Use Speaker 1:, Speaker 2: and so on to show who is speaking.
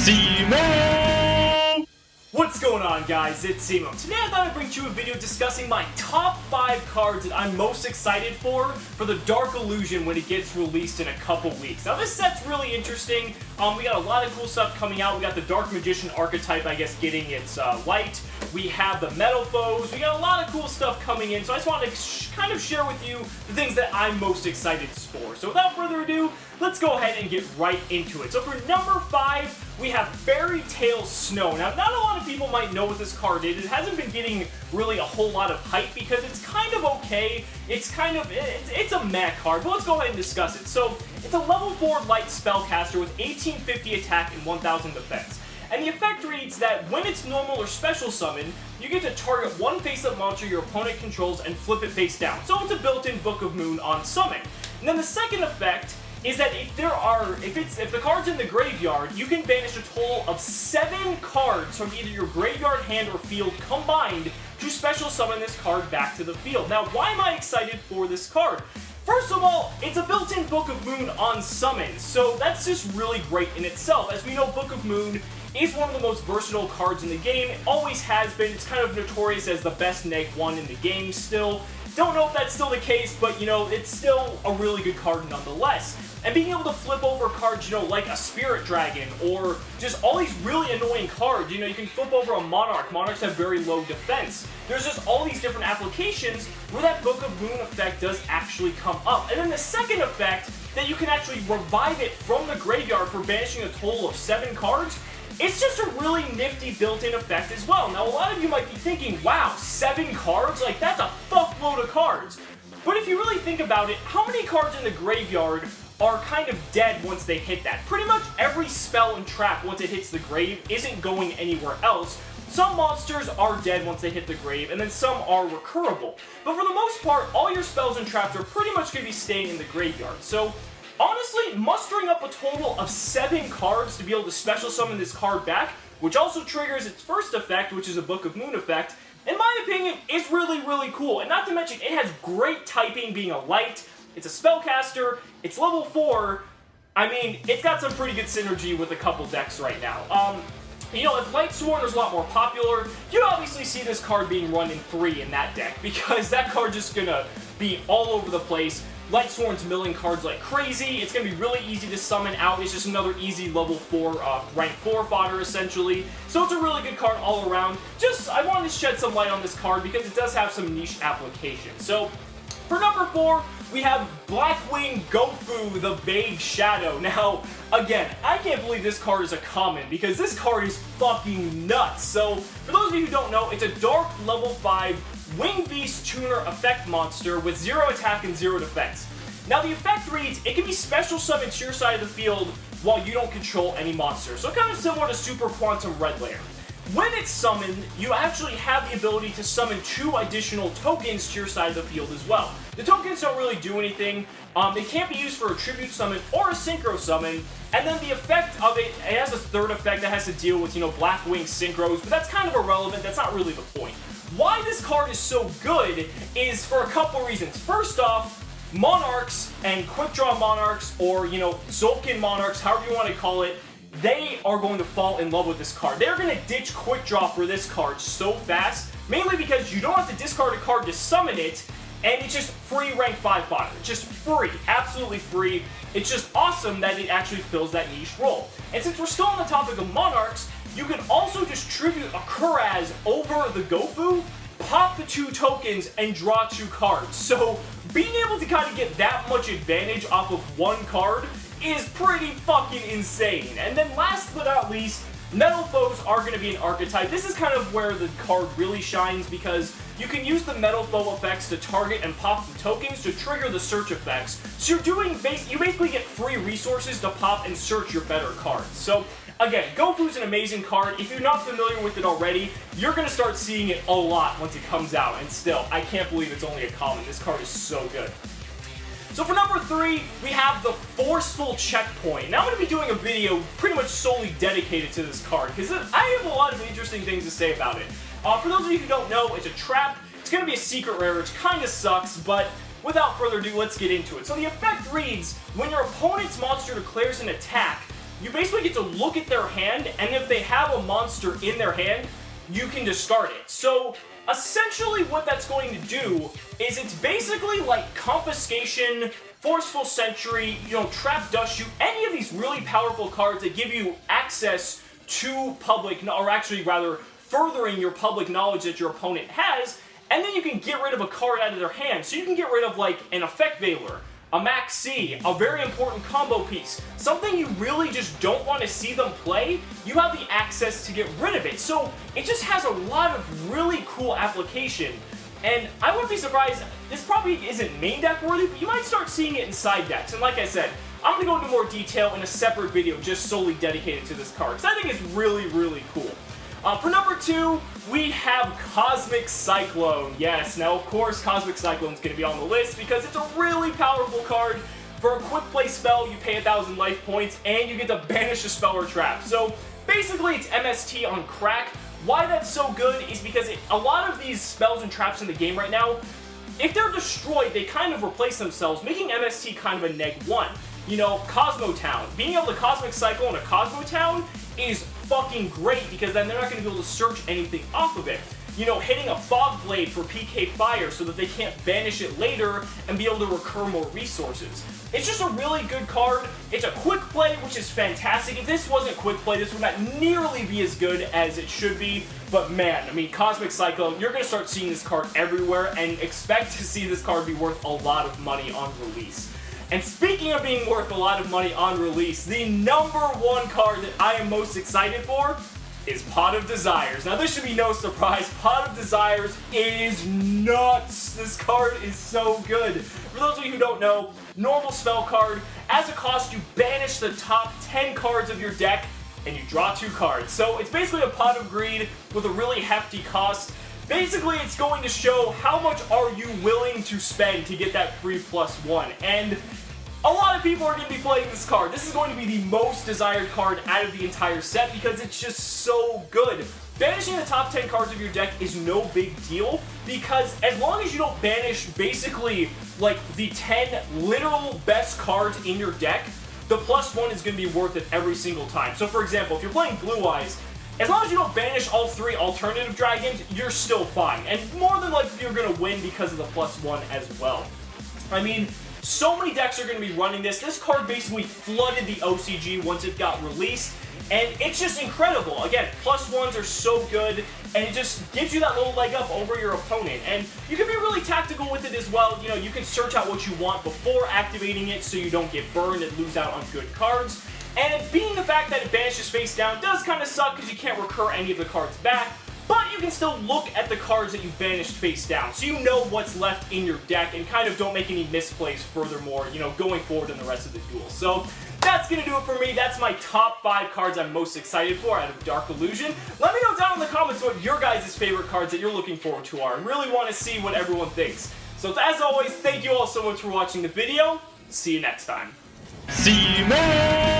Speaker 1: Cimoooooooo!
Speaker 2: What's going on, guys? It's Cimo. Today I thought I'd bring you a video discussing my top 5 cards that I'm most excited for the Dark Illusion when it gets released in a couple weeks. Now this set's really interesting. We got a lot of cool stuff coming out. We got the Dark Magician archetype, I guess, getting its light. We have the Metal Foes. We got a lot of cool stuff coming in, so I just wanted to kind of share with you the things that I'm most excited for. So without further ado, let's go ahead and get right into it. So for number 5, we have Fairy Tale Snow. Now, not a lot of people might know what this card is. It hasn't been getting really a whole lot of hype because it's kind of okay. It's a meh card, but let's go ahead and discuss it. So, it's a level 4 light spellcaster with 1850 attack and 1000 defense. And the effect reads that when it's normal or special summon, you get to target one face-up monster your opponent controls and flip it face down. So it's a built-in Book of Moon on summon. And then the second effect is that if the card's in the graveyard, you can banish a total of 7 cards from either your graveyard, hand, or field combined to special summon this card back to the field. Now, why am I excited for this card? First of all, it's a built-in Book of Moon on summon, so that's just really great in itself. As we know, Book of Moon is one of the most versatile cards in the game. It always has been. It's kind of notorious as the best -1 in the game still. Don't know if that's still the case, but, you know, it's still a really good card nonetheless. And being able to flip over cards, you know, like a Spirit Dragon, or just all these really annoying cards. You know, you can flip over a Monarch. Monarchs have very low defense. There's just all these different applications where that Book of Moon effect does actually come up. And then the second effect, that you can actually revive it from the graveyard for banishing a total of 7 cards, it's just a really nifty built-in effect as well. Now, a lot of you might be thinking, wow, 7 cards? Like, that's a fuckload of cards. But if you really think about it, how many cards in the graveyard are kind of dead once they hit that? Pretty much every spell and trap, once it hits the grave, isn't going anywhere else. Some monsters are dead once they hit the grave, and then some are recurable. But for the most part, all your spells and traps are pretty much going to be staying in the graveyard. So, honestly, mustering up a total of 7 cards to be able to special summon this card back, which also triggers its first effect, which is a Book of Moon effect, in my opinion, is really, really cool. And not to mention, it has great typing being a light, it's a spellcaster, it's level 4, I mean, it's got some pretty good synergy with a couple decks right now. You know, if Light Sworn is a lot more popular, you'd obviously see this card being run in 3 in that deck, because that card's just gonna be all over the place. Light Sworn's milling cards like crazy. It's going to be really easy to summon out. It's just another easy level 4, rank 4 fodder, essentially. So it's a really good card all around. I wanted to shed some light on this card because it does have some niche applications. So, for number 4, we have Blackwing Gofu, the Vague Shadow. Now, again, I can't believe this card is a common, because this card is fucking nuts. So, for those of you who don't know, it's a dark level 5 Wing Beast Tuner effect monster with 0 attack and 0 defense. Now the effect reads, it can be special summoned to your side of the field while you don't control any monsters. So kind of similar to Super Quantum Red Layer. When it's summoned, you actually have the ability to summon 2 additional tokens to your side of the field as well. The tokens don't really do anything. They can't be used for a tribute summon or a synchro summon. And then the effect of it has a third effect that has to deal with, you know, Blackwing synchros, but that's kind of irrelevant. That's not really the point. Why this card is so good is for a couple reasons. First off, Monarchs and Quick Draw Monarchs, or, you know, Zolkin Monarchs, however you want to call it, they are going to fall in love with this card. They're going to ditch Quick Draw for this card so fast, mainly because you don't have to discard a card to summon it, and it's just free rank 5 fodder. It's just free, absolutely free. It's just awesome that it actually fills that niche role. And since we're still on the topic of Monarchs, you can also distribute a Kuraz over the Gofu, pop the 2 tokens, and draw 2 cards. So, being able to kind of get that much advantage off of 1 card is pretty fucking insane. And then last but not least, Metal Foes are going to be an archetype. This is kind of where the card really shines, because you can use the Metal Foe effects to target and pop the tokens to trigger the search effects. So you basically get free resources to pop and search your better cards. So, again, Gofu's an amazing card. If you're not familiar with it already, you're going to start seeing it a lot once it comes out. And still, I can't believe it's only a common. This card is so good. So for number 3, we have the Forceful Checkpoint. Now I'm going to be doing a video pretty much solely dedicated to this card, because I have a lot of interesting things to say about it. For those of you who don't know, it's a trap. It's going to be a secret rare, which kind of sucks, but without further ado, let's get into it. So the effect reads, when your opponent's monster declares an attack, you basically get to look at their hand, and if they have a monster in their hand, you can discard it. So essentially what that's going to do is it's basically like Confiscation, Forceful Sentry, Trap Dust Shoot, any of these really powerful cards that give you access to public, or actually rather furthering your public knowledge that your opponent has, and then you can get rid of a card out of their hand. So you can get rid of like an Effect Veiler, a Max C, a very important combo piece, something you really just don't want to see them play. You have the access to get rid of it. So it just has a lot of really cool application. And I wouldn't be surprised, this probably isn't main deck worthy, but you might start seeing it in side decks. And like I said, I'm going to go into more detail in a separate video just solely dedicated to this card, because I think it's really, really cool. For number 2, we have Cosmic Cyclone. Yes, now of course Cosmic Cyclone is going to be on the list because it's a really powerful card. For a quick play spell, you pay 1,000 life points and you get to banish a spell or trap. So basically it's MST on crack. Why that's so good is because a lot of these spells and traps in the game right now, if they're destroyed, they kind of replace themselves, making MST kind of a -1. Cosmo Town. Being able to Cosmic Cyclone a Cosmo Town is fucking great because then they're not going to be able to search anything off of it. Hitting a Fog Blade for PK Fire so that they can't banish it later and be able to recur more resources. It's just a really good card. It's a quick play, which is fantastic. If this wasn't quick play, this would not nearly be as good as it should be. But man, Cosmic Cyclone, you're going to start seeing this card everywhere and expect to see this card be worth a lot of money on release. And speaking of being worth a lot of money on release, the number 1 card that I am most excited for is Pot of Desires. Now this should be no surprise, Pot of Desires is nuts! This card is so good. For those of you who don't know, normal spell card, as a cost you banish the top 10 cards of your deck and you draw 2 cards. So it's basically a Pot of Greed with a really hefty cost. Basically, it's going to show how much are you willing to spend to get that free +1. And a lot of people are going to be playing this card. This is going to be the most desired card out of the entire set because it's just so good. Banishing the top 10 cards of your deck is no big deal because as long as you don't banish basically like the 10 literal best cards in your deck, the +1 is going to be worth it every single time. So for example, if you're playing Blue Eyes, as long as you don't banish all 3 alternative dragons, you're still fine. And more than likely you're going to win because of the +1 as well. So many decks are going to be running this. This card basically flooded the OCG once it got released. And it's just incredible. Again, +1s are so good, and it just gives you that little leg up over your opponent. And you can be really tactical with it as well. You can search out what you want before activating it so you don't get burned and lose out on good cards. And being the fact that it banishes face down does kind of suck because you can't recur any of the cards back, but you can still look at the cards that you banished face down, so you know what's left in your deck and kind of don't make any misplays furthermore, going forward in the rest of the duel. So that's going to do it for me. That's my top 5 cards I'm most excited for out of Dark Illusion. Let me know down in the comments what your guys' favorite cards that you're looking forward to are. I really want to see what everyone thinks. So as always, thank you all so much for watching the video. See you next time. Cimoooooooo!